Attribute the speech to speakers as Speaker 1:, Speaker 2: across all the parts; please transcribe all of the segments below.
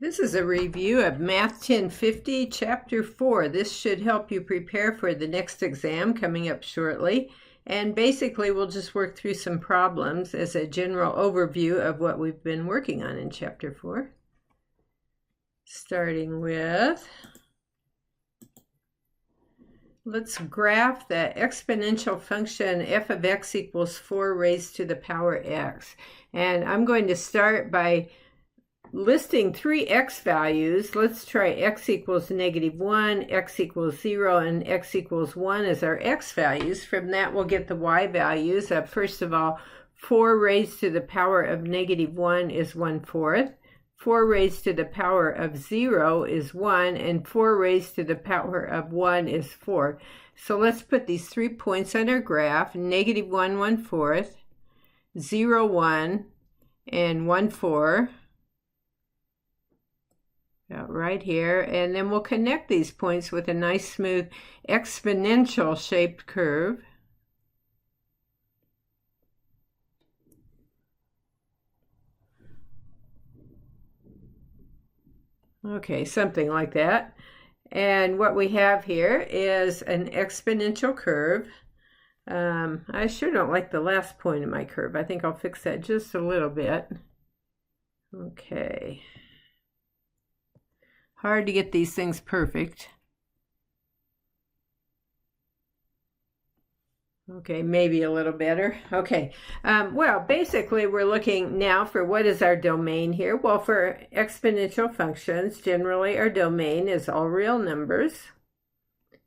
Speaker 1: This is a review of Math 1050, Chapter 4. This should help you prepare for the next exam coming up shortly. And basically, we'll just work through some problems as a general overview of what we've been working on in Chapter 4. Starting with, let's graph the exponential function f of x equals 4 raised to the power x. And I'm going to start by listing three x values. Let's try x equals -1, x equals 0, and x equals 1 as our x values. From that, we'll get the y values. First of all, 4 raised to the power of -1 is 1/4. 4 raised to the power of 0 is 1, and 4 raised to the power of 1 is 4. So let's put these 3 points on our graph: -1, 1/4, 0, 1, and 1, 4. Right here, and then we'll connect these points with a nice smooth exponential shaped curve. Okay, something like that. And what we have here is an exponential curve. I sure don't like the last point of my curve. I think I'll fix that just a little bit. Okay. Hard to get these things perfect. Okay, maybe a little better. Okay, well, basically we're looking now for what is our domain here. Well, for exponential functions, generally our domain is all real numbers,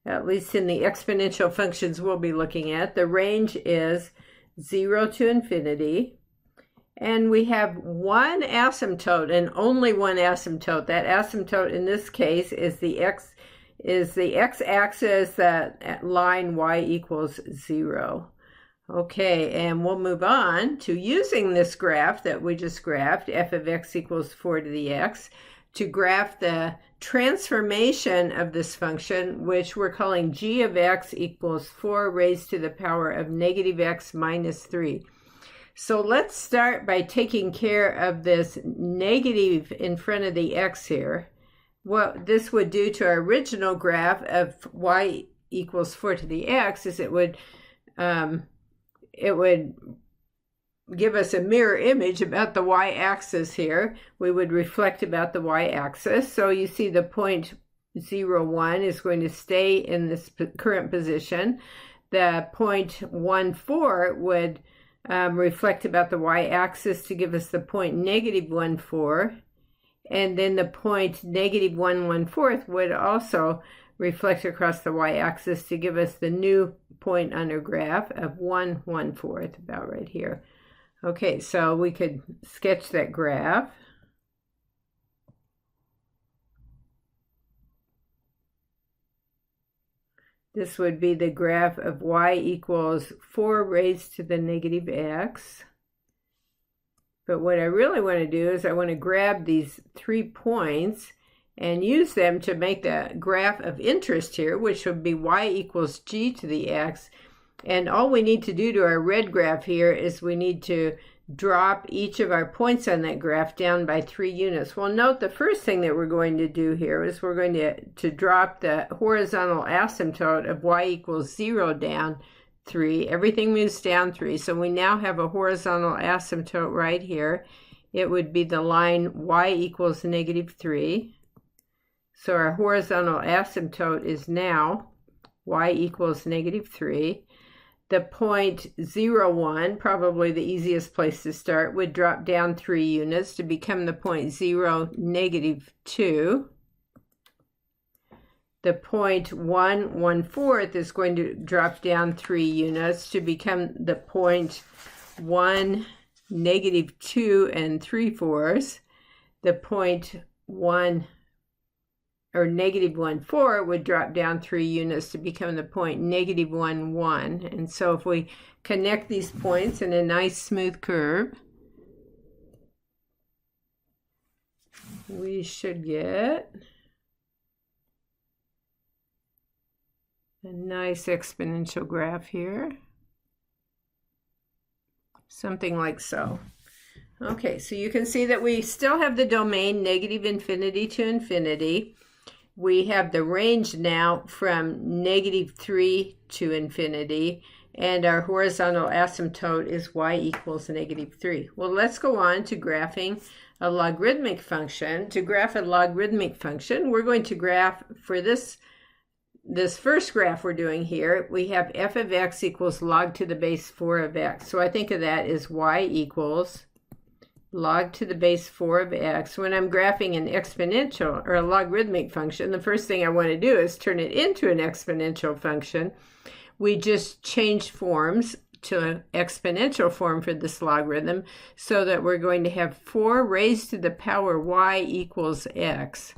Speaker 1: at least in the exponential functions we'll be looking at. The range is 0 to infinity. And we have one asymptote and only one asymptote. That asymptote in this case is the x-axis, that line y equals 0. Okay, and we'll move on to using this graph that we just graphed, f of x equals 4 to the x, to graph the transformation of this function, which we're calling g of x equals 4 raised to the power of -x minus 3. So let's start by taking care of this negative in front of the x here. What this would do to our original graph of y equals 4 to the x is it would give us a mirror image about the y-axis here. We would reflect about the y-axis. So you see the point 0, 1 is going to stay in this current position. The point 1, 4 would reflect about the y-axis to give us the point -1, 4, and then the point -1, 1/4 would also reflect across the y-axis to give us the new point on our graph of 1, 1/4, about right here. Okay, so we could sketch that graph. This would be the graph of y equals 4 raised to the -x. But what I really want to do is I want to grab these 3 points and use them to make the graph of interest here, which would be y equals g to the x. And all we need to do to our red graph here is we need to drop each of our points on that graph down by 3 units. Well, note the first thing that we're going to do here is we're going to drop the horizontal asymptote of y equals 0 down 3. Everything moves down 3. So we now have a horizontal asymptote right here. It would be the line y equals -3. So our horizontal asymptote is now y equals -3. The point 0, 1, probably the easiest place to start, would drop down 3 units to become the point 0, -2. The point 1, 1/4 is going to drop down 3 units to become the point 1, -2 and 3/4. The point 1 or -1/4 would drop down 3 units to become the point -1, 1. And so if we connect these points in a nice smooth curve, we should get a nice exponential graph here. Something like so. Okay, so you can see that we still have the domain negative infinity to infinity. We have the range now from -3 to infinity, and our horizontal asymptote is y equals -3. Well, let's go on to graphing a logarithmic function. To graph a logarithmic function, we're going to graph for this first graph we're doing here, we have f of x equals log to the base 4 of x. So I think of that as y equals log to the base 4 of x. When I'm graphing an exponential or a logarithmic function, the first thing I want to do is turn it into an exponential function. We just changed forms to an exponential form for this logarithm so that we're going to have 4 raised to the power y equals x.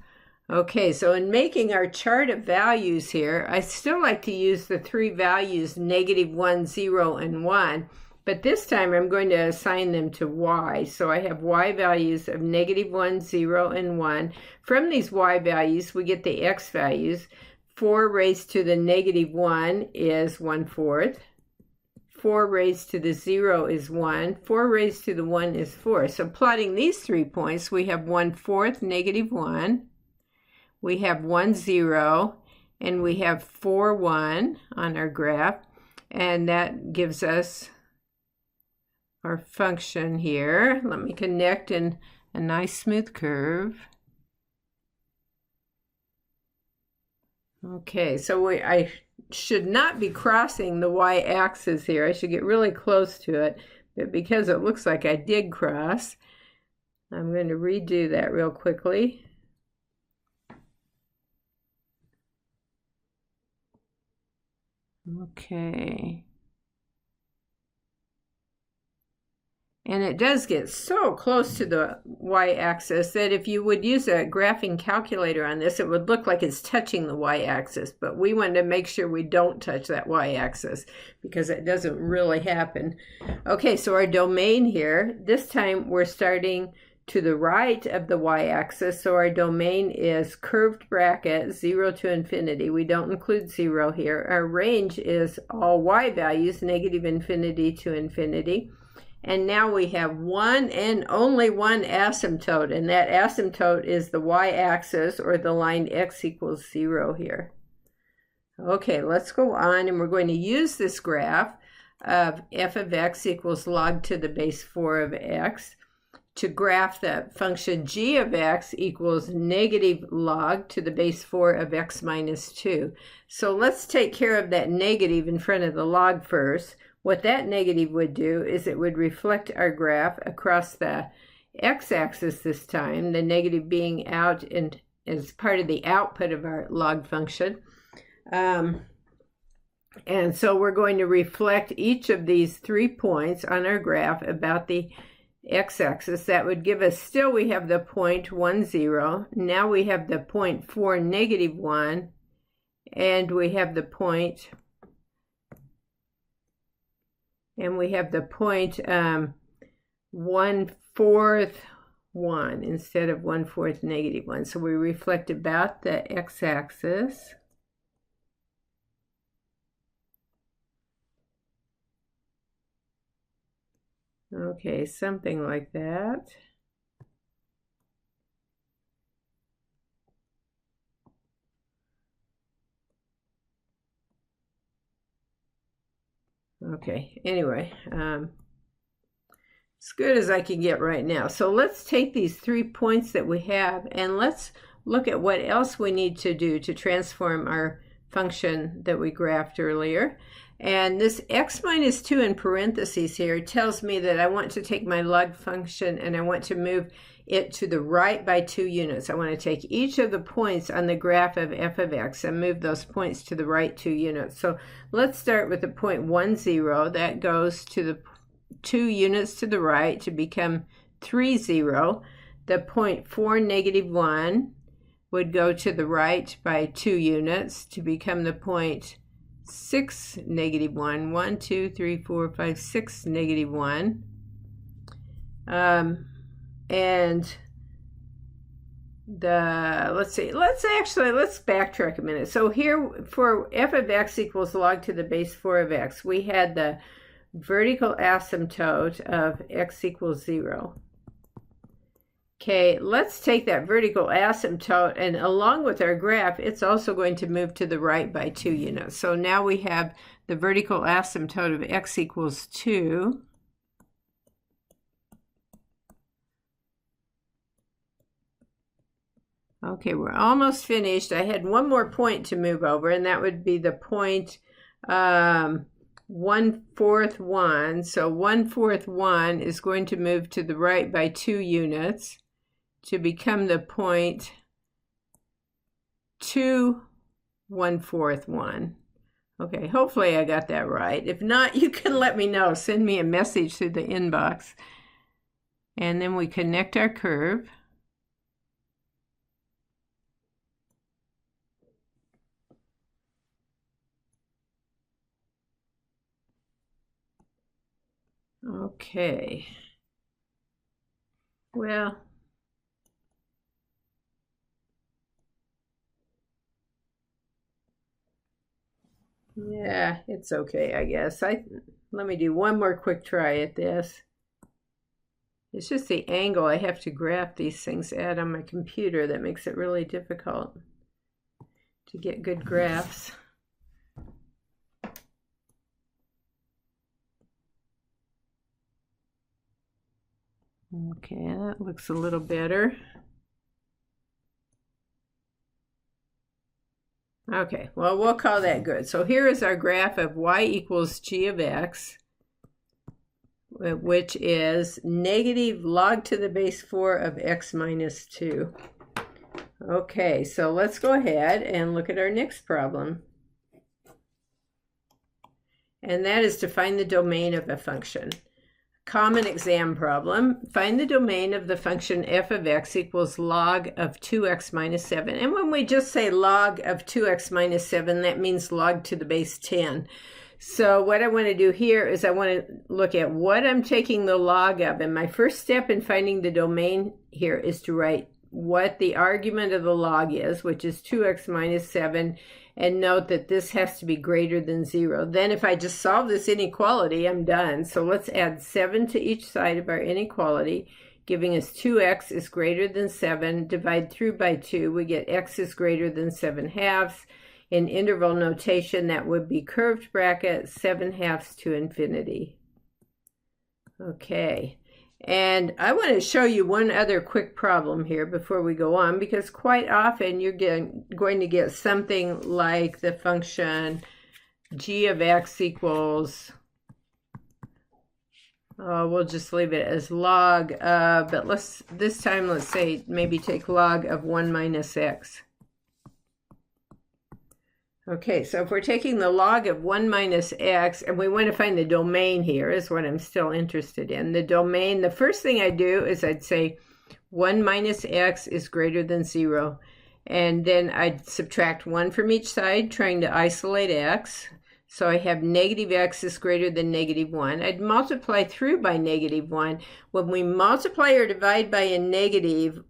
Speaker 1: Okay, so in making our chart of values here, I still like to use the 3 values -1, 0, and 1. But this time I'm going to assign them to y. So I have y values of -1, 0, and 1. From these y values, we get the x values. 4 raised to the -1 is 1/4. 4 raised to the 0 is 1. 4 raised to the 1 is 4. So plotting these 3 points, we have 1/4, -1. We have 1, 0. And we have 4, 1 on our graph. And that gives us our function here. Let me connect in a nice smooth curve. Okay, so I should not be crossing the y-axis here. I should get really close to it, but because it looks like I did cross, I'm going to redo that real quickly. Okay. And it does get so close to the y-axis that if you would use a graphing calculator on this, it would look like it's touching the y-axis. But we want to make sure we don't touch that y-axis because it doesn't really happen. Okay, so our domain here, this time we're starting to the right of the y-axis. So our domain is curved bracket 0 to infinity. We don't include 0 here. Our range is all y values, -infinity to infinity. And now we have one and only one asymptote, and that asymptote is the y-axis or the line x equals 0 here. Okay, let's go on, and we're going to use this graph of f of x equals log to the base 4 of x to graph the function g of x equals negative log to the base 4 of x minus 2. So let's take care of that negative in front of the log first. What that negative would do is it would reflect our graph across the x-axis this time, the negative being out and as part of the output of our log function. And so we're going to reflect each of these 3 points on our graph about the x-axis. That would give us, still we have the point 1, 0. Now we have the point 4, -1. And we have the point... And we have the point 1/4, 1 instead of 1/4, -1. So we reflect about the x-axis. Okay, something like that. Okay, anyway, as good as I can get right now. So let's take these 3 points that we have and let's look at what else we need to do to transform our function that we graphed earlier. And this x minus 2 in parentheses here tells me that I want to take my log function and I want to move it to the right by 2 units. I want to take each of the points on the graph of f of x and move those points to the right 2 units. So let's start with the point 1, 0. That goes to the 2 units to the right to become 3, 0. The point 4, -1 would go to the right by 2 units to become the point 6, -1. 1, 2, 3, 4, 5, 6, -1. And let's backtrack a minute. So here for f of x equals log to the base 4 of x, we had the vertical asymptote of x equals 0. Okay, let's take that vertical asymptote, and along with our graph, it's also going to move to the right by 2 units. So now we have the vertical asymptote of x equals 2. Okay, we're almost finished. I had one more point to move over, and that would be the point 1/4 1. So 1/4 1 is going to move to the right by 2 units to become the point 2 1/4 1. Okay, hopefully I got that right. If not, you can let me know. Send me a message through the inbox. And then we connect our curve. Okay. Well, yeah, it's okay, I guess. Let me do one more quick try at this. It's just the angle I have to graph these things at on my computer that makes it really difficult to get good graphs. Okay, that looks a little better. Okay, well, we'll call that good. So here is our graph of y equals g of x, which is negative log to the base 4 of x minus 2. Okay, so let's go ahead and look at our next problem. And that is to find the domain of a function. Common exam problem. Find the domain of the function f of x equals log of 2x minus 7. And when we just say log of 2x minus 7, that means log to the base 10. So what I want to do here is I want to look at what I'm taking the log of. And my first step in finding the domain here is to write what the argument of the log is, which is 2x minus 7. And note that this has to be greater than 0. Then if I just solve this inequality, I'm done. So let's add 7 to each side of our inequality, giving us 2x is greater than 7. Divide through by 2, we get x is greater than 7/2. In interval notation, that would be curved bracket 7/2 to infinity. Okay. And I want to show you one other quick problem here before we go on, because quite often you're going to get something like the function g of x equals, we'll just leave it as log, but this time let's say maybe take log of 1 minus x. Okay, so if we're taking the log of 1 minus x, and we want to find the domain here is what I'm still interested in. The domain, the first thing I do is I'd say 1 minus x is greater than 0. And then I'd subtract 1 from each side, trying to isolate x. So I have negative x is greater than negative 1. I'd multiply through by negative 1. When we multiply or divide by a negative,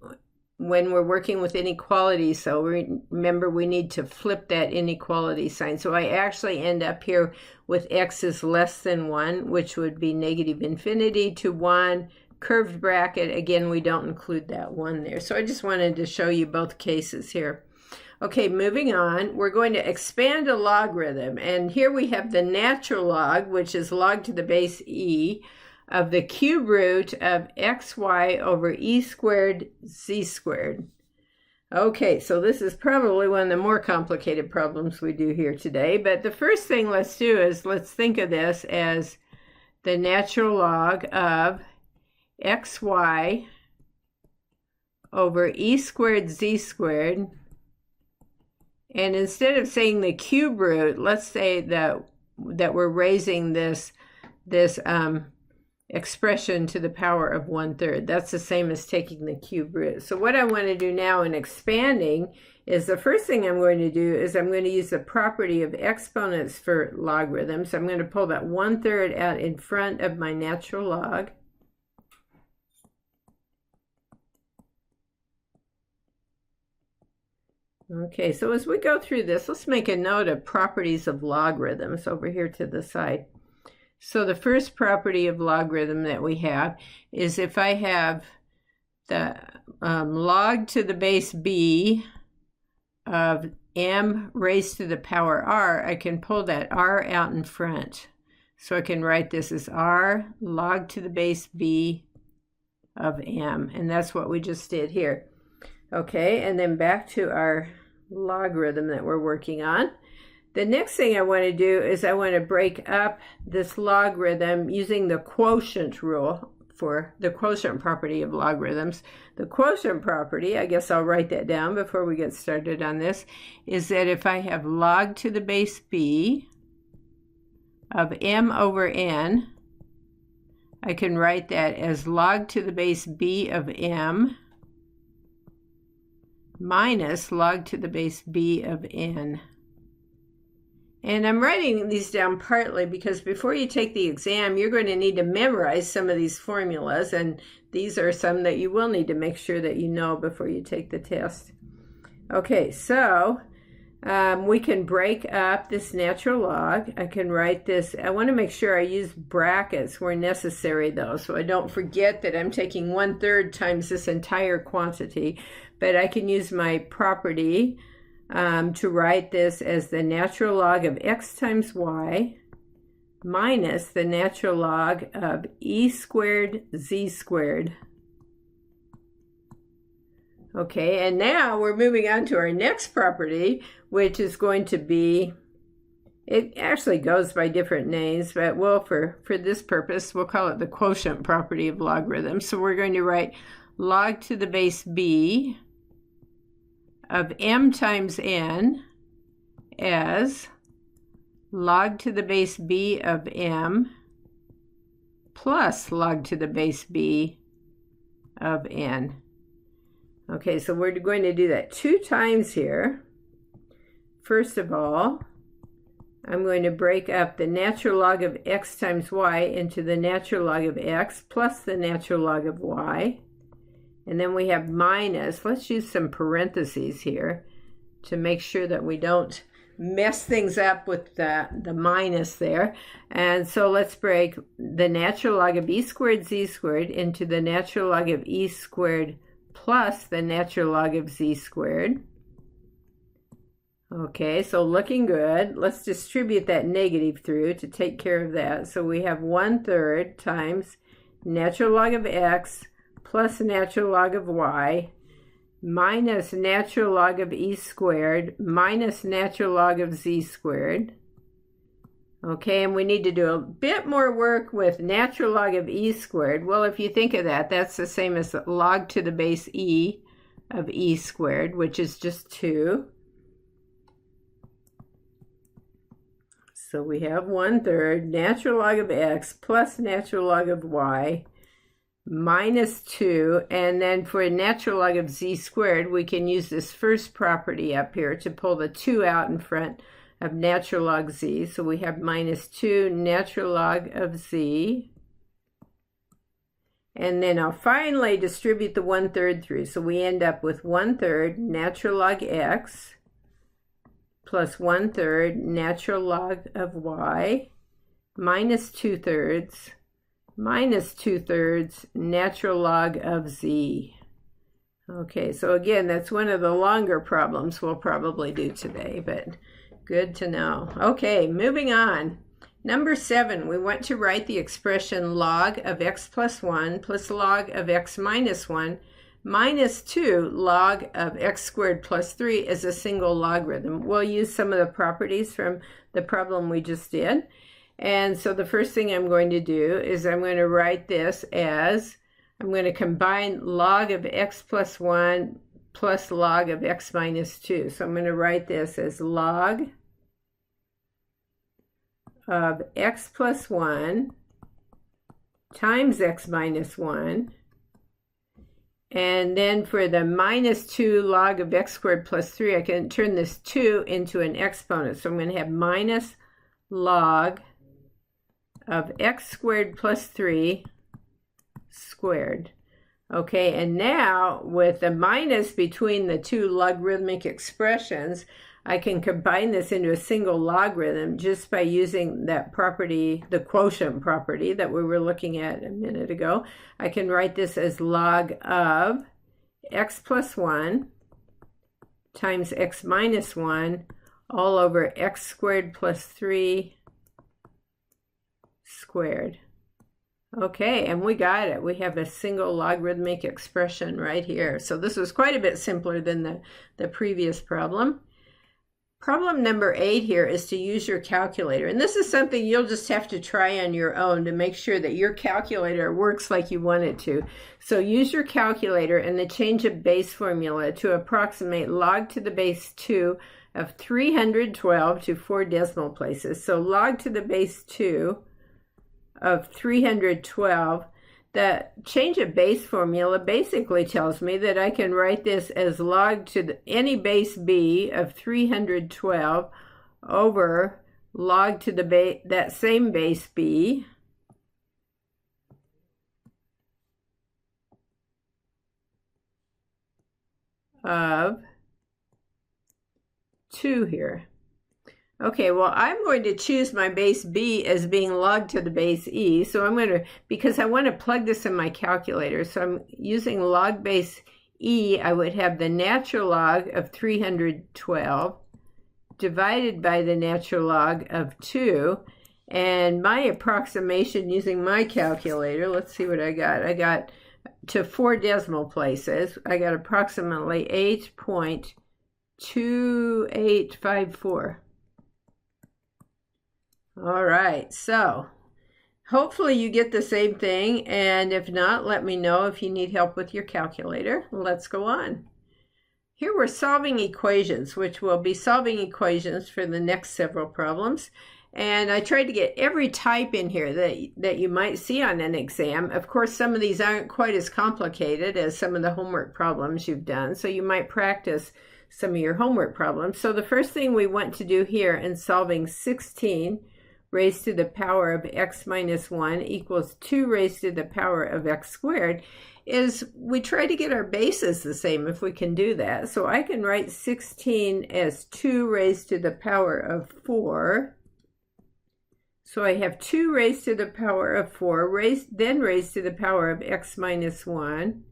Speaker 1: when we're working with inequality, so remember we need to flip that inequality sign. So I actually end up here with x is less than 1, which would be negative infinity to 1, curved bracket. Again, we don't include that 1 there. So I just wanted to show you both cases here. Okay, moving on, we're going to expand a logarithm. And here we have the natural log, which is log to the base e, of the cube root of xy over e squared z squared. Okay, so this is probably one of the more complicated problems we do here today, but the first thing let's do is let's think of this as the natural log of xy over e squared z squared. And instead of saying the cube root, let's say that we're raising this expression to the power of 1/3. That's the same as taking the cube root. So what I want to do now in expanding is the first thing I'm going to do is I'm going to use the property of exponents for logarithms. I'm going to pull that 1/3 out in front of my natural log. Okay, so as we go through this, let's make a note of properties of logarithms over here to the side. So the first property of logarithm that we have is if I have the log to the base b of m raised to the power r, I can pull that r out in front. So I can write this as r log to the base b of m, and that's what we just did here. Okay, and then back to our logarithm that we're working on. The next thing I want to do is I want to break up this logarithm using the quotient rule for the quotient property of logarithms. The quotient property, I guess I'll write that down before we get started on this, is that if I have log to the base b of m over n, I can write that as log to the base b of m minus log to the base b of n. And I'm writing these down partly because before you take the exam, you're going to need to memorize some of these formulas, and these are some that you will need to make sure that you know before you take the test. Okay, so we can break up this natural log. I can write this. I want to make sure I use brackets where necessary, though, so I don't forget that I'm taking 1/3 times this entire quantity, but I can use my property to write this as the natural log of x times y minus the natural log of e squared z squared. Okay, and now we're moving on to our next property, which is going to be, it actually goes by different names, but we'll, for this purpose, we'll call it the quotient property of logarithms. So we're going to write log to the base b of m times n as log to the base b of m plus log to the base b of n. Okay, so we're going to do that 2 times here. First of all, I'm going to break up the natural log of x times y into the natural log of x plus the natural log of y. And then we have minus, let's use some parentheses here to make sure that we don't mess things up with the minus there. And so let's break the natural log of e squared z squared into the natural log of e squared plus the natural log of z squared. Okay, so looking good. Let's distribute that negative through to take care of that. So we have 1/3 times natural log of x plus natural log of y minus natural log of e squared minus natural log of z squared. Okay, and we need to do a bit more work with natural log of e squared. Well, if you think of that, that's the same as log to the base e of e squared, which is just 2. So we have 1/3 natural log of x plus natural log of y minus 2, and then for natural log of z squared, we can use this first property up here to pull the 2 out in front of natural log z. So we have minus 2 natural log of z. And then I'll finally distribute the 1/3 through. So we end up with 1/3 natural log x plus 1/3 natural log of y minus 2/3 minus 2/3 natural log of z. Okay, so again, that's one of the longer problems we'll probably do today, but good to know. Okay, moving on. Number 7, we want to write the expression log of x plus 1 plus log of x minus 1 minus 2 log of x squared plus 3 as a single logarithm. We'll use some of the properties from the problem we just did. And so the first thing I'm going to do is I'm going to write this as, I'm going to combine log of x plus 1 plus log of x minus 2. So I'm going to write this as log of x plus 1 times x minus 1. And then for the minus 2 log of x squared plus 3, I can turn this 2 into an exponent. So I'm going to have minus log of x squared plus 3 squared. Okay, and now with the minus between the two logarithmic expressions, I can combine this into a single logarithm just by using that property, the quotient property that we were looking at a minute ago. I can write this as log of x plus 1 times x minus 1 all over x squared plus 3 squared. Okay, and we got it. We have a single logarithmic expression right here. So this was quite a bit simpler than the previous problem. Problem number 8 here is to use your calculator. And this is something you'll just have to try on your own to make sure that your calculator works like you want it to. So use your calculator and the change of base formula to approximate log to the base 2 of 312 to 4 decimal places. So log to the base 2 of 312. The change of base formula basically tells me that I can write this as log to any base b of 312 over log to the that same base b of 2 here. Okay, well, I'm going to choose my base b as being log to the base e. So I'm going to, because I want to plug this in my calculator, so I'm using log base e. I would have the natural log of 312 divided by the natural log of 2. And my approximation using my calculator, let's see what I got. I got to 4 decimal places. I got approximately 8.2854. All right, so hopefully you get the same thing, and if not, let me know if you need help with your calculator. Let's go on. Here we're solving equations, which we'll be solving equations for the next several problems. And I tried to get every type in here that you might see on an exam. Of course, some of these aren't quite as complicated as some of the homework problems you've done, so you might practice some of your homework problems. So the first thing we want to do here in solving 16 raised to the power of x minus 1 equals 2 raised to the power of x squared is we try to get our bases the same if we can do that. So I can write 16 as 2 raised to the power of 4. So I have 2 raised to the power of 4, then raised to the power of x minus 1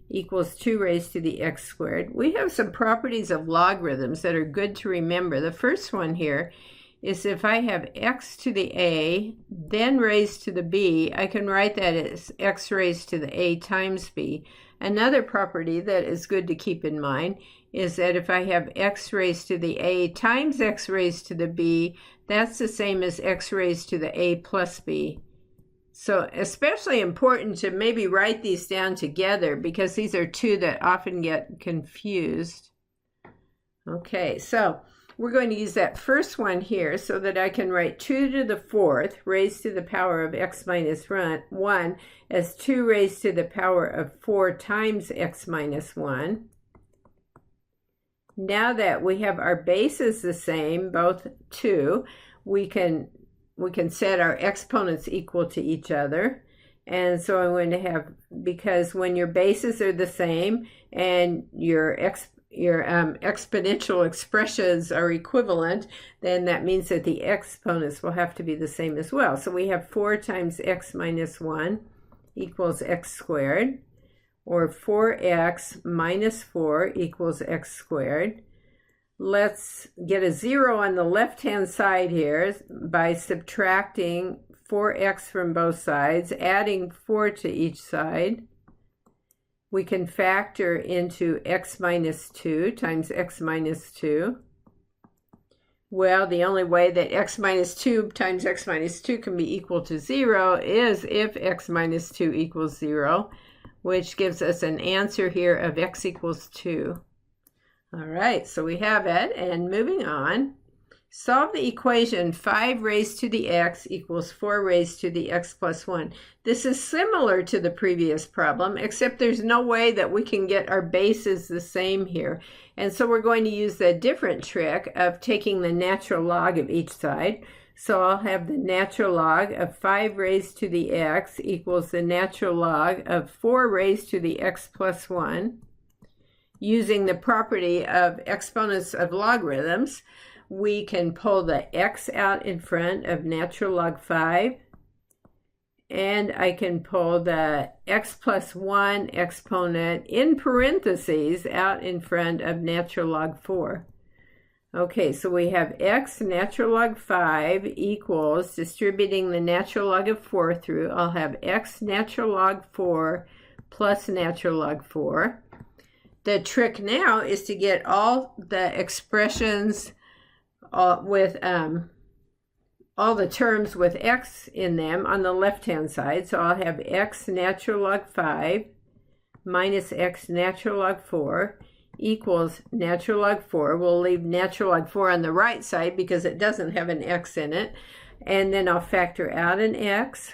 Speaker 1: equals 2 raised to the x squared. We have some properties of logarithms that are good to remember. The first one here is if I have x to the a, then raised to the b, I can write that as x raised to the a times b. Another property that is good to keep in mind is that if I have x raised to the a times x raised to the b, that's the same as x raised to the a plus b. So especially important to maybe write these down together because these are two that often get confused. Okay, so we're going to use that first one here so that I can write 2 to the 4th raised to the power of x minus 1 as 2 raised to the power of 4 times x minus 1. Now that we have our bases the same, both 2, we can set our exponents equal to each other. And so I'm going to have, because when your bases are the same and your exponential expressions are equivalent, then that means that the exponents will have to be the same as well. So we have 4 times x minus 1 equals x squared, or 4x minus 4 equals x squared. Let's get a 0 on the left-hand side here by subtracting 4x from both sides, adding 4 to each side. We can factor into x minus 2 times x minus 2. Well, the only way that x minus 2 times x minus 2 can be equal to 0 is if x minus 2 equals 0, which gives us an answer here of x equals 2. All right, so we have it, and moving on. Solve the equation 5 raised to the x equals 4 raised to the x plus 1. This is similar to the previous problem, except there's no way that we can get our bases the same here. And so we're going to use the different trick of taking the natural log of each side. So I'll have the natural log of 5 raised to the x equals the natural log of 4 raised to the x plus 1. Using the property of exponents of logarithms, we can pull the x out in front of natural log 5 and I can pull the x plus 1 exponent in parentheses out in front of natural log 4. Okay, so we have x natural log 5 equals, distributing the natural log of 4 through, I'll have x natural log 4 plus natural log 4. The trick now is to get all the expressions with all the terms with x in them on the left-hand side. So I'll have x natural log 5 minus x natural log 4 equals natural log 4. We'll leave natural log 4 on the right side because it doesn't have an x in it. And then I'll factor out an x.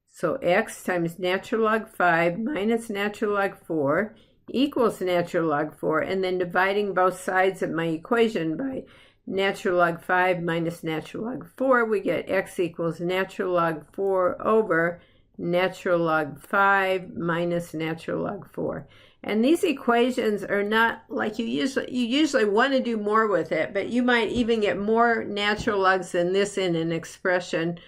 Speaker 1: So x times natural log 5 minus natural log 4 equals natural log 4. And then dividing both sides of my equation by natural log 5 minus natural log 4, we get x equals natural log 4 over natural log 5 minus natural log 4. And these equations are not like you usually want to do more with it, but you might even get more natural logs than this in an expression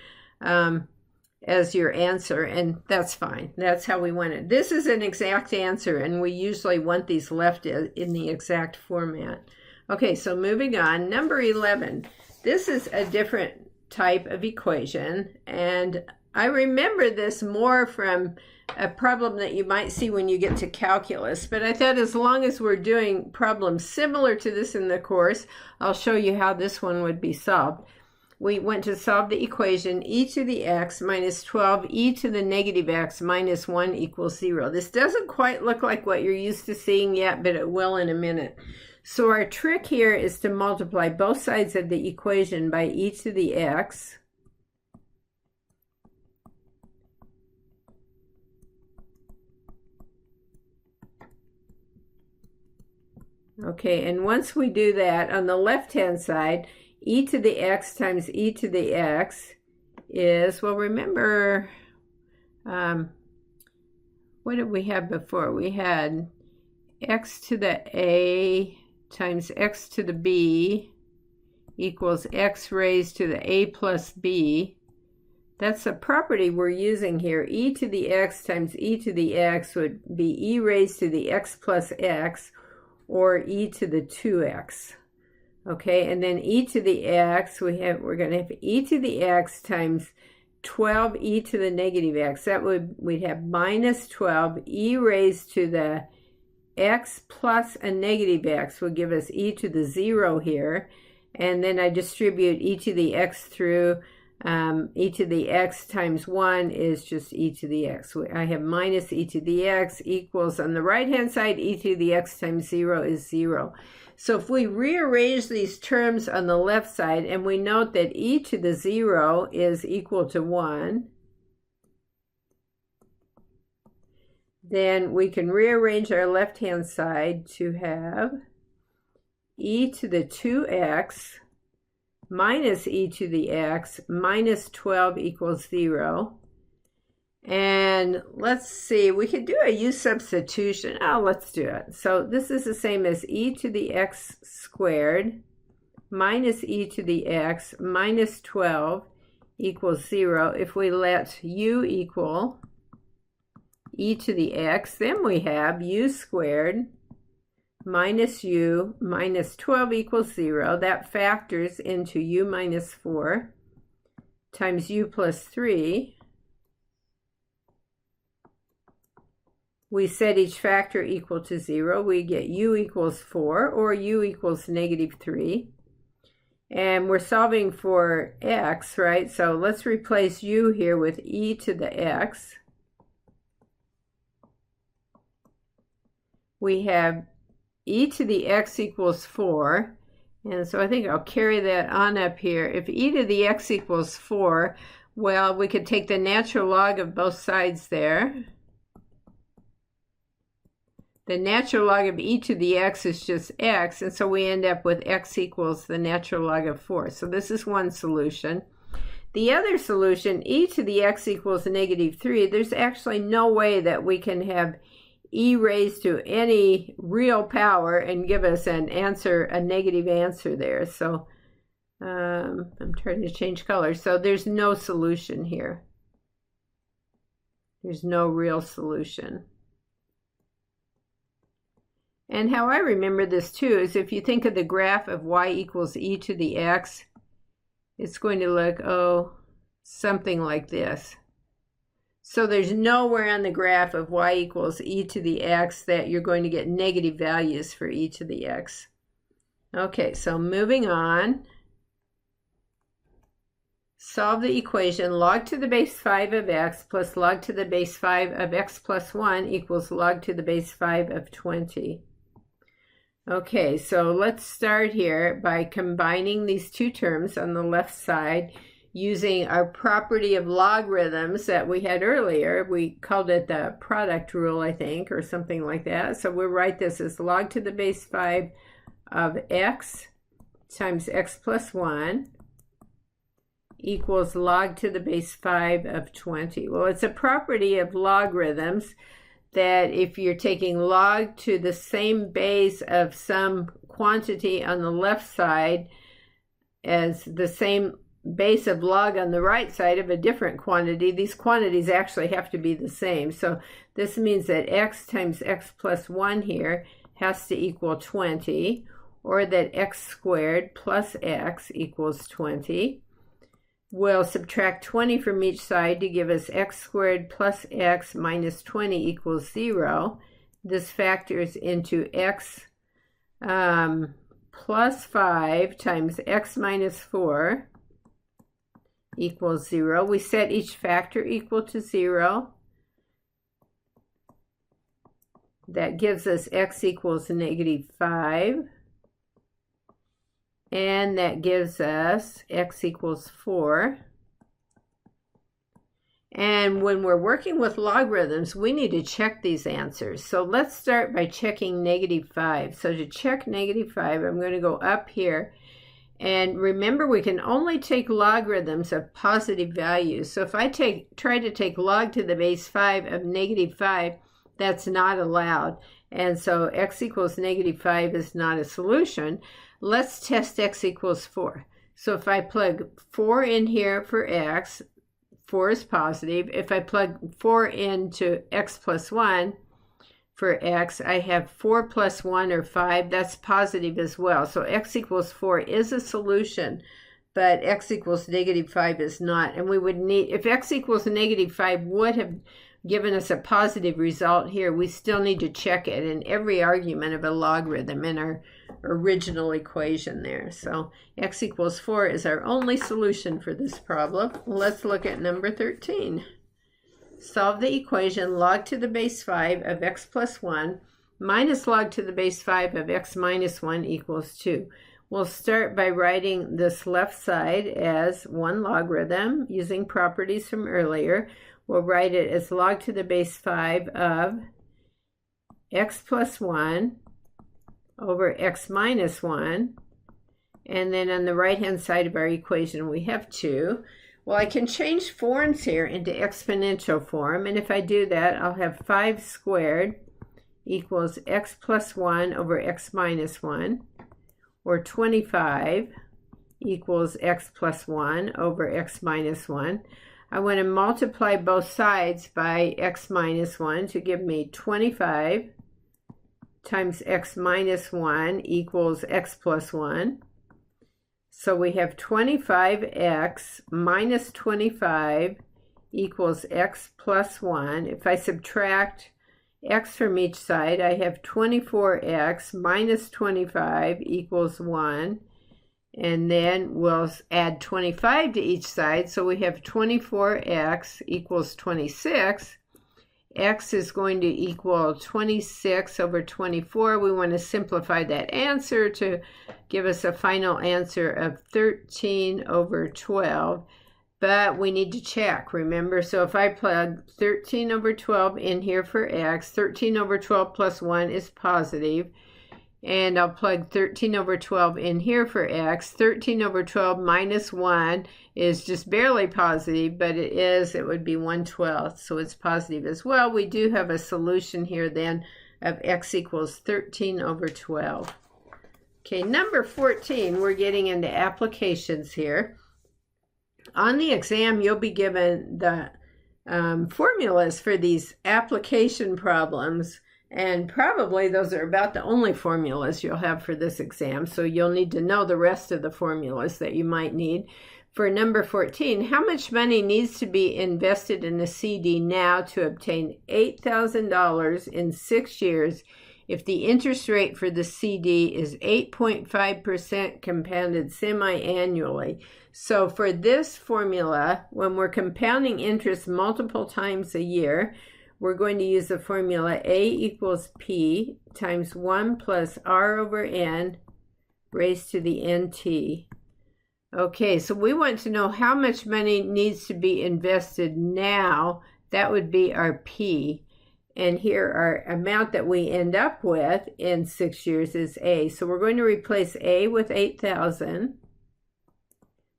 Speaker 1: as your answer, and that's fine. That's how we want it. This is an exact answer, and we usually want these left in the exact format. Okay, so moving on, number 11. This is a different type of equation, and I remember this more from a problem that you might see when you get to calculus, but I thought as long as we're doing problems similar to this in the course, I'll show you how this one would be solved. We went to solve the equation e to the x minus 12 e to the negative x minus 1 equals 0. This doesn't quite look like what you're used to seeing yet, but it will in a minute. So our trick here is to multiply both sides of the equation by e to the x. Okay, and once we do that, on the left-hand side, e to the x times e to the x is, well, remember, what did we have before? We had x to the a times x to the b equals x raised to the a plus b. That's the property we're using here. E to the x times e to the x would be e raised to the x plus x, or e to the 2x. Okay, and then e to the x, we're going to have e to the x times 12 e to the negative x. That we'd have minus 12 e raised to the x plus a negative x will give us e to the 0 here. And then I distribute e to the x through. E to the x times 1 is just e to the x. I have minus e to the x equals, on the right hand side, e to the x times 0 is 0. So if we rearrange these terms on the left side, and we note that e to the 0 is equal to 1, then we can rearrange our left hand side to have e to the 2x minus e to the x minus 12 equals 0. And let's see, we could do a u substitution. Oh, let's do it. So this is the same as e to the x squared minus e to the x minus 12 equals 0. If we let u equal e to the x, then we have u squared minus u minus 12 equals 0. That factors into u minus 4 times u plus 3. We set each factor equal to 0. We get u equals 4, or u equals negative 3. And we're solving for x, right? So let's replace u here with e to the x. We have e to the x equals 4, and so I think I'll carry that on up here. If e to the x equals 4, well, we could take the natural log of both sides there. The natural log of e to the x is just x, and so we end up with x equals the natural log of 4. So this is one solution. The other solution, e to the x equals negative 3, there's actually no way that we can have e raised to any real power and give us an answer, a negative answer there. So I'm trying to change color. So there's no solution here. There's no real solution. And how I remember this too is if you think of the graph of y equals e to the x, it's going to look, something like this. So there's nowhere on the graph of y equals e to the x that you're going to get negative values for e to the x. Okay, so moving on. Solve the equation log to the base 5 of x plus log to the base 5 of x plus 1 equals log to the base 5 of 20. Okay, so let's start here by combining these two terms on the left side using our property of logarithms that we had earlier. We called it the product rule, I think, or something like that. So we'll write this as log to the base 5 of x times x plus 1 equals log to the base 5 of 20. Well, it's a property of logarithms that if you're taking log to the same base of some quantity on the left side as the same base of log on the right side of a different quantity, these quantities actually have to be the same. So this means that x times x plus 1 here has to equal 20, or that x squared plus x equals 20. We'll subtract 20 from each side to give us x squared plus x minus 20 equals 0. This factors into x plus 5 times x minus 4 equals 0. We set each factor equal to 0. That gives us x equals -5. And that gives us x equals 4. And when we're working with logarithms, we need to check these answers. So let's start by checking -5. So to check -5, I'm going to go up here. And remember, we can only take logarithms of positive values. So if I try to take log to the base 5 of -5, that's not allowed. And so x equals -5 is not a solution. Let's test x equals 4. So if I plug 4 in here for x, 4 is positive. If I plug 4 into x plus 1 for x, I have 4 plus 1 or 5. That's positive as well. So x equals 4 is a solution, but x equals -5 is not. And we would need, if x equals -5 would have given us a positive result here, we still need to check it in every argument of a logarithm in our original equation there. So x equals 4 is our only solution for this problem. Let's look at number 13. Solve the equation log to the base 5 of x plus 1 minus log to the base 5 of x minus 1 equals 2. We'll start by writing this left side as one logarithm using properties from earlier. We'll write it as log to the base 5 of x plus 1 over x minus 1. And then on the right-hand side of our equation, we have 2. Well, I can change forms here into exponential form. And if I do that, I'll have 5 squared equals x plus 1 over x minus 1. Or 25 equals x plus 1 over x minus 1. I want to multiply both sides by x minus 1 to give me 25 times x minus 1 equals x plus 1. So we have 25x minus 25 equals x plus 1. If I subtract x from each side, I have 24x minus 25 equals 1. And then we'll add 25 to each side. So we have 24x equals 26. X is going to equal 26 over 24. We want to simplify that answer to give us a final answer of 13 over 12. But we need to check, remember? So if I plug 13 over 12 in here for x, 13 over 12 plus 1 is positive. And I'll plug 13 over 12 in here for x. 13 over 12 minus 1 is just barely positive, but it would be 1/12, so it's positive as well. We do have a solution here then of x equals 13 over 12. Okay, number 14, we're getting into applications here. On the exam, you'll be given the formulas for these application problems, and probably those are about the only formulas you'll have for this exam, so you'll need to know the rest of the formulas that you might need. For number 14, how much money needs to be invested in a CD now to obtain $8,000 in 6 years if the interest rate for the CD is 8.5% compounded semi-annually? So for this formula, when we're compounding interest multiple times a year, we're going to use the formula A equals P times 1 plus R over N raised to the NT. Okay, so we want to know how much money needs to be invested now. That would be our P. And here our amount that we end up with in 6 years is A. So we're going to replace A with 8,000.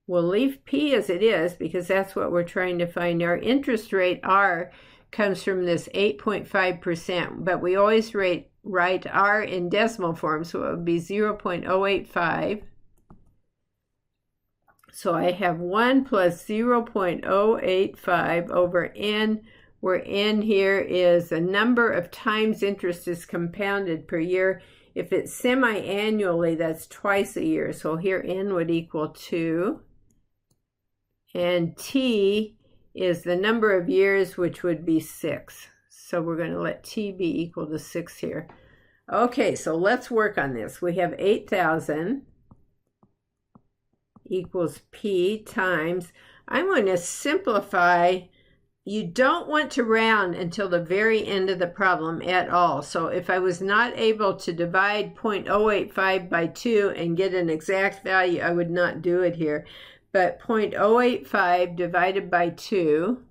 Speaker 1: We'll leave P as it is because that's what we're trying to find. Our interest rate, R, comes from this 8.5%, but we always write R in decimal form, so it would be 0.085. So I have 1 plus 0.085 over N, where N here is the number of times interest is compounded per year. If it's semi-annually, that's twice a year. So here N would equal 2. And T is the number of years, which would be 6. So we're going to let T be equal to 6 here. Okay, so let's work on this. We have 8,000 equals P times, I'm going to simplify. You don't want to round until the very end of the problem at all. So if I was not able to divide 0.085 by 2 and get an exact value, I would not do it here. But 0.085 divided by 2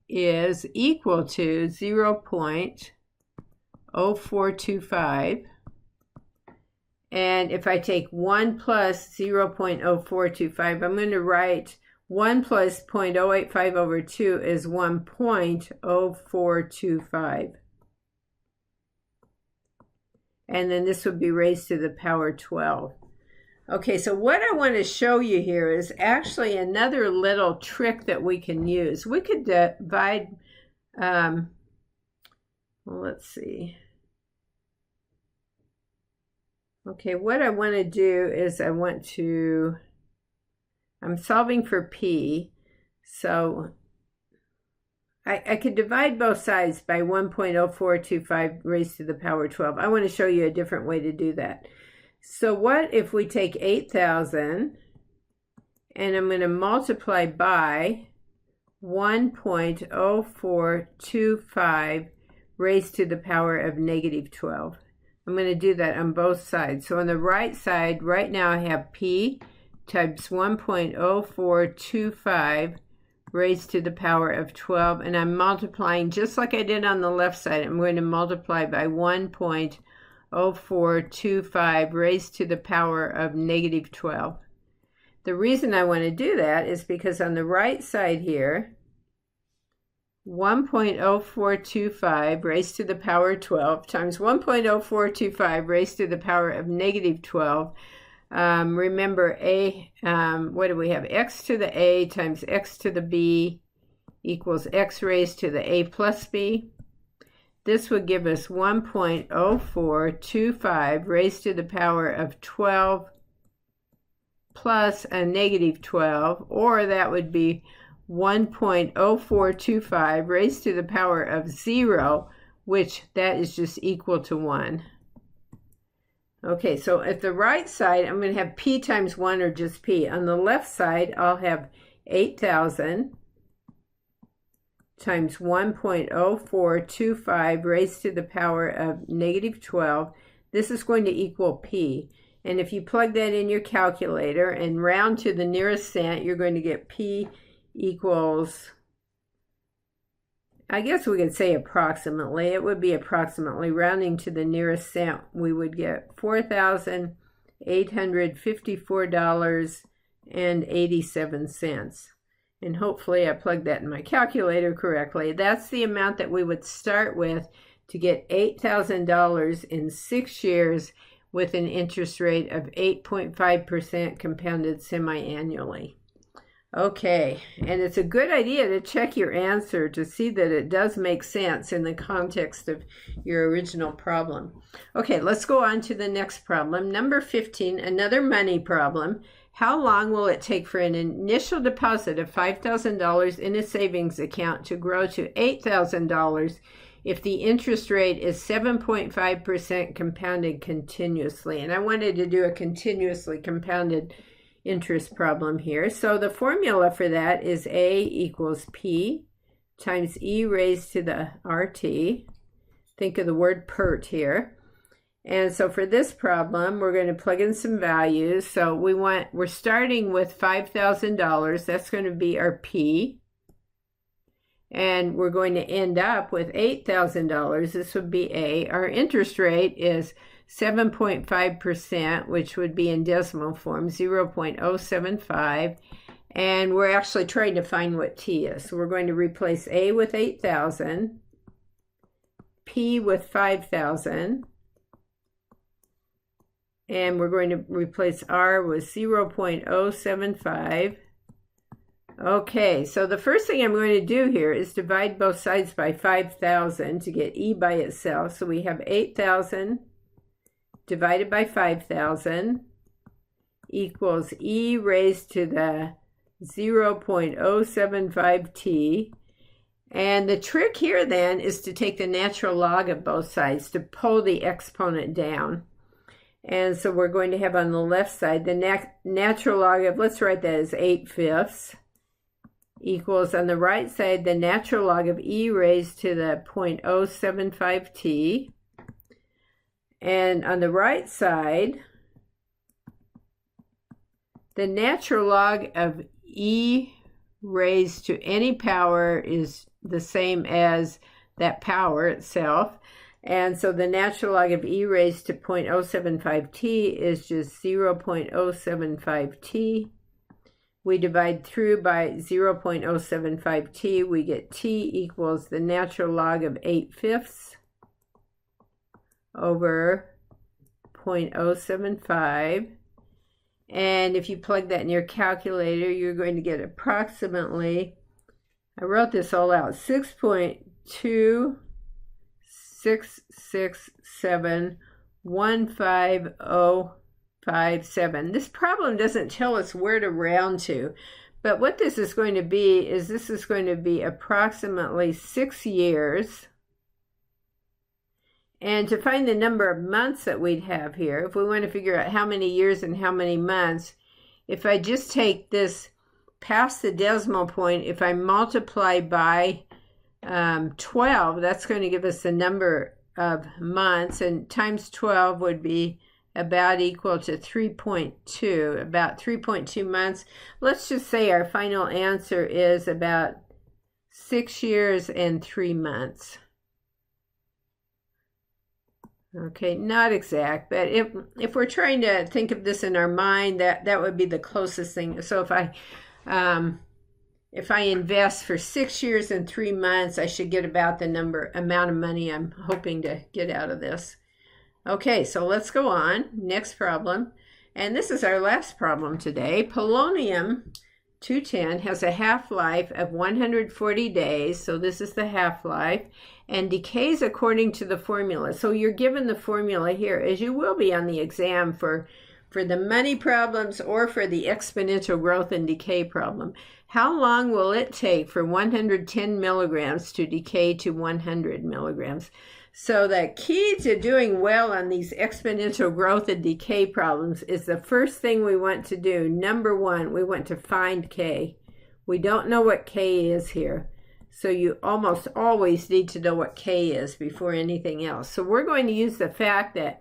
Speaker 1: is equal to 0.0425. And if I take 1 plus 0.0425, I'm going to write 1 plus 0.085 over 2 is 1.0425. And then this would be raised to the power 12. Okay, so what I want to show you here is actually another little trick that we can use. We could divide, well, let's see. Okay, what I want to do is I'm solving for P, so I could divide both sides by 1.0425 raised to the power 12. I want to show you a different way to do that. So what if we take 8,000 and I'm going to multiply by 1.0425 raised to the power of negative 12. I'm going to do that on both sides. So on the right side, right now I have P times 1.0425 raised to the power of 12, and I'm multiplying just like I did on the left side. I'm going to multiply by 1.0425 raised to the power of negative 12. The reason I want to do that is because on the right side here, 1.0425 raised to the power 12 times 1.0425 raised to the power of negative 12. Remember, what do we have? X to the A times X to the B equals X raised to the A plus B. This would give us 1.0425 raised to the power of 12 plus a negative 12, or that would be 1.0425 raised to the power of 0, which that is just equal to 1. Okay, so at the right side, I'm going to have P times 1 or just P. On the left side, I'll have 8,000 times 1.0425 raised to the power of negative 12. This is going to equal P. And if you plug that in your calculator and round to the nearest cent, you're going to get P equals, I guess we could say approximately. It would be approximately, rounding to the nearest cent, we would get $4,854.87. And hopefully I plugged that in my calculator correctly. That's the amount that we would start with to get $8,000 in 6 years with an interest rate of 8.5% compounded semi-annually. Okay, and it's a good idea to check your answer to see that it does make sense in the context of your original problem. Okay, let's go on to the next problem. Number 15, another money problem. How long will it take for an initial deposit of $5,000 in a savings account to grow to $8,000 if the interest rate is 7.5% compounded continuously? And I wanted to do a continuously compounded interest problem here. So the formula for that is A equals P times E raised to the RT. Think of the word PERT here. And so for this problem, we're going to plug in some values. So we're starting with $5,000. That's going to be our P. And we're going to end up with $8,000. This would be A. Our interest rate is 7.5%, which would be in decimal form, 0.075. And we're actually trying to find what T is. So we're going to replace A with 8,000, P with 5,000, and we're going to replace R with 0.075. Okay, so the first thing I'm going to do here is divide both sides by 5,000 to get E by itself. So we have 8,000 divided by 5,000 equals E raised to the 0.075t. And the trick here then is to take the natural log of both sides to pull the exponent down. And so we're going to have on the left side the natural log of, let's write that as 8/5 equals on the right side the natural log of E raised to the 0.075t. And on the right side, the natural log of E raised to any power is the same as that power itself. And so the natural log of E raised to 0.075t is just 0.075t. We divide through by 0.075t. We get t equals the natural log of 8/5 over 0.075. And if you plug that in your calculator, you're going to get approximately, I wrote this all out, 6.2667150057. This problem doesn't tell us where to round to, but what this is going to be is this is going to be approximately 6 years. And to find the number of months that we'd have here, if we want to figure out how many years and how many months, if I just take this past the decimal point, if I multiply by 12, that's going to give us the number of months, and times 12 would be about equal to 3.2, about 3.2 months. Let's just say our final answer is about 6 years and 3 months. Okay, not exact, but if we're trying to think of this in our mind, that would be the closest thing. So if I invest for 6 years and 3 months, I should get about the amount of money I'm hoping to get out of this. Okay, so let's go on. Next problem, and this is our last problem today. Polonium-210 has a half-life of 140 days, so this is the half-life, and decays according to the formula. So you're given the formula here, as you will be on the exam for the money problems or for the exponential growth and decay problem. How long will it take for 110 milligrams to decay to 100 milligrams? So the key to doing well on these exponential growth and decay problems is the first thing we want to do. Number one, we want to find K. We don't know what K is here. So you almost always need to know what K is before anything else. So we're going to use the fact that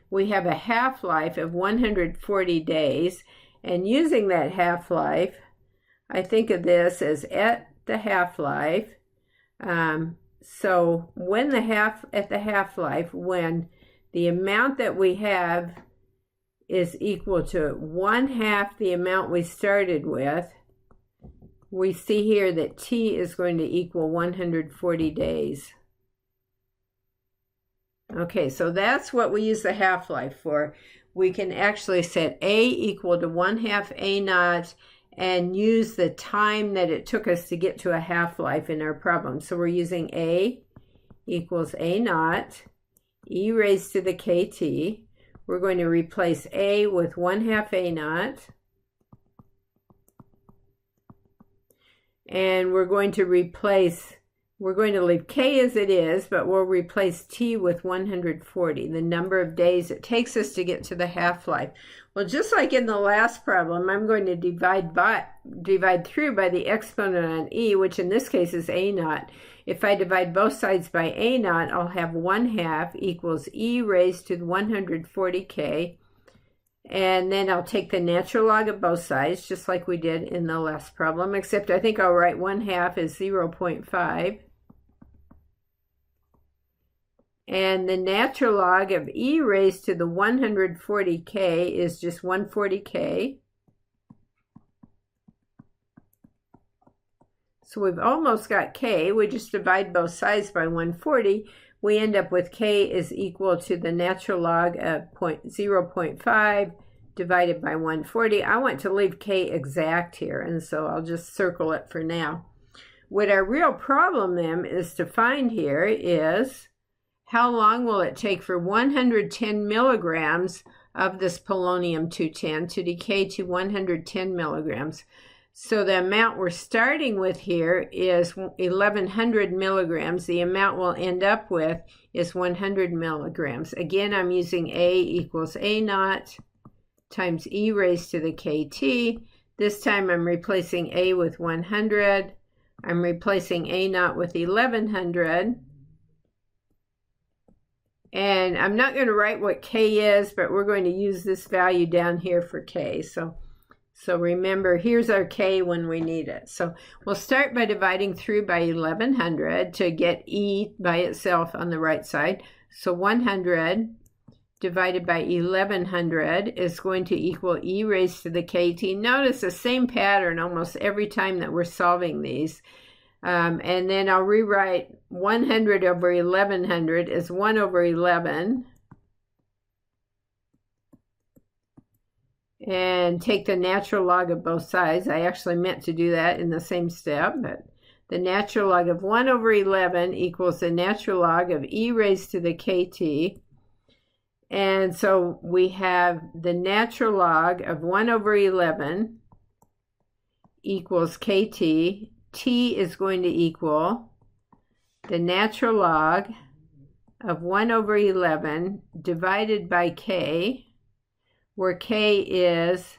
Speaker 1: we have a half-life of 140 days. And using that half-life, I think of this as at the half-life. So when at the half-life, when the amount that we have is equal to 1/2 the amount we started with, we see here that T is going to equal 140 days. Okay, so that's what we use the half-life for. We can actually set A equal to 1/2 A naught and use the time that it took us to get to a half-life in our problem. So we're using A equals A naught, e raised to the kt. We're going to replace A with 1/2 A naught. And we're going to leave K as it is, but we'll replace T with 140, the number of days it takes us to get to the half-life. Well, just like in the last problem, I'm going to divide through by the exponent on E, which in this case is A naught. If I divide both sides by A naught, I'll have 1/2 equals E raised to 140K. And then I'll take the natural log of both sides, just like we did in the last problem, except I think I'll write 1/2 as 0.5. And the natural log of E raised to the 140K is just 140K. So we've almost got K. We just divide both sides by 140. We end up with K is equal to the natural log of 0.5 divided by 140. I want to leave K exact here, and so I'll just circle it for now. What our real problem then is to find here is how long will it take for 110 milligrams of this polonium-210 to decay to 110 milligrams. So the amount we're starting with here is 1100 milligrams. The amount we'll end up with is 100 milligrams. Again, I'm using A equals A naught times E raised to the kt. This time I'm replacing A with 100. I'm replacing A naught with 1100. And I'm not going to write what K is, but we're going to use this value down here for K. So remember, here's our K when we need it. So we'll start by dividing through by 1100 to get E by itself on the right side. So 100 divided by 1100 is going to equal E raised to the kt. Notice the same pattern almost every time that we're solving these. And then I'll rewrite 100 over 1100 as 1 over 11. And take the natural log of both sides. I actually meant to do that in the same step, but the natural log of 1 over 11 equals the natural log of E raised to the kt. And so we have the natural log of 1 over 11 equals kt. T is going to equal the natural log of 1 over 11 divided by K, where K is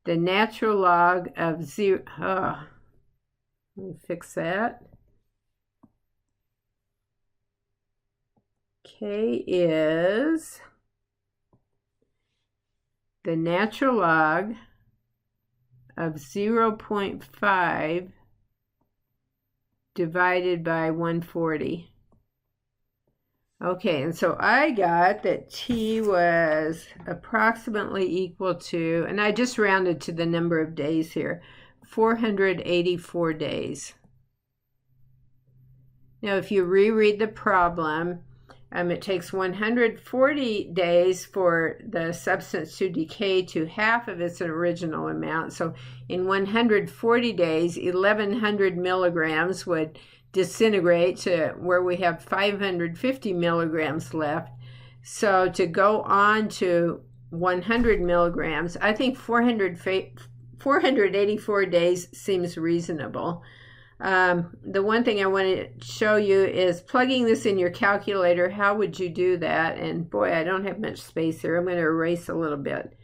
Speaker 1: the natural log of 0. Oh, let me fix that. K is the natural log of 0.5 divided by 140. Okay, and so I got that T was approximately equal to, and I just rounded to the number of days here, 484 days. Now, if you reread the problem, it takes 140 days for the substance to decay to half of its original amount. So in 140 days, 1100 milligrams would disintegrate to where we have 550 milligrams left. So to go on to 100 milligrams, I think 484 days seems reasonable. The one thing I want to show you is plugging this in your calculator. How would you do that? And boy, I don't have much space here. I'm going to erase a little bit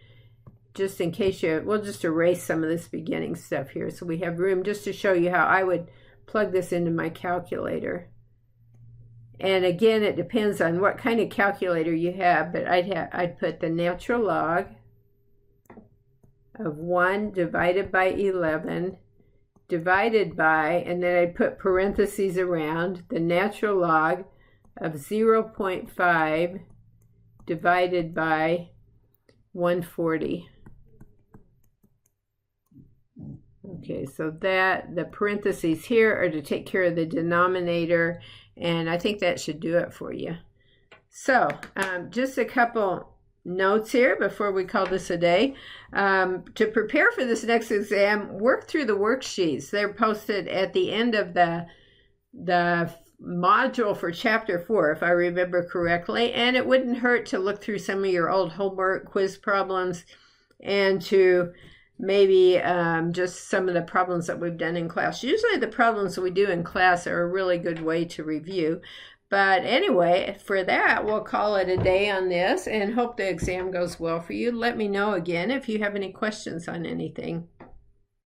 Speaker 1: just in case we'll just erase some of this beginning stuff here so we have room just to show you how I would plug this into my calculator. And again, it depends on what kind of calculator you have, but I'd put the natural log of 1 divided by 11 divided by, and then I'd put parentheses around, the natural log of 0.5 divided by 140. Okay, so that the parentheses here are to take care of the denominator, and I think that should do it for you. So just a couple notes here before we call this a day. To prepare for this next exam, work through the worksheets. They're posted at the end of the module for chapter 4, if I remember correctly, and it wouldn't hurt to look through some of your old homework quiz problems and to maybe just some of the problems that we've done in class. Usually the problems we do in class are a really good way to review. But anyway, for that, we'll call it a day on this and hope the exam goes well for you. Let me know again if you have any questions on anything.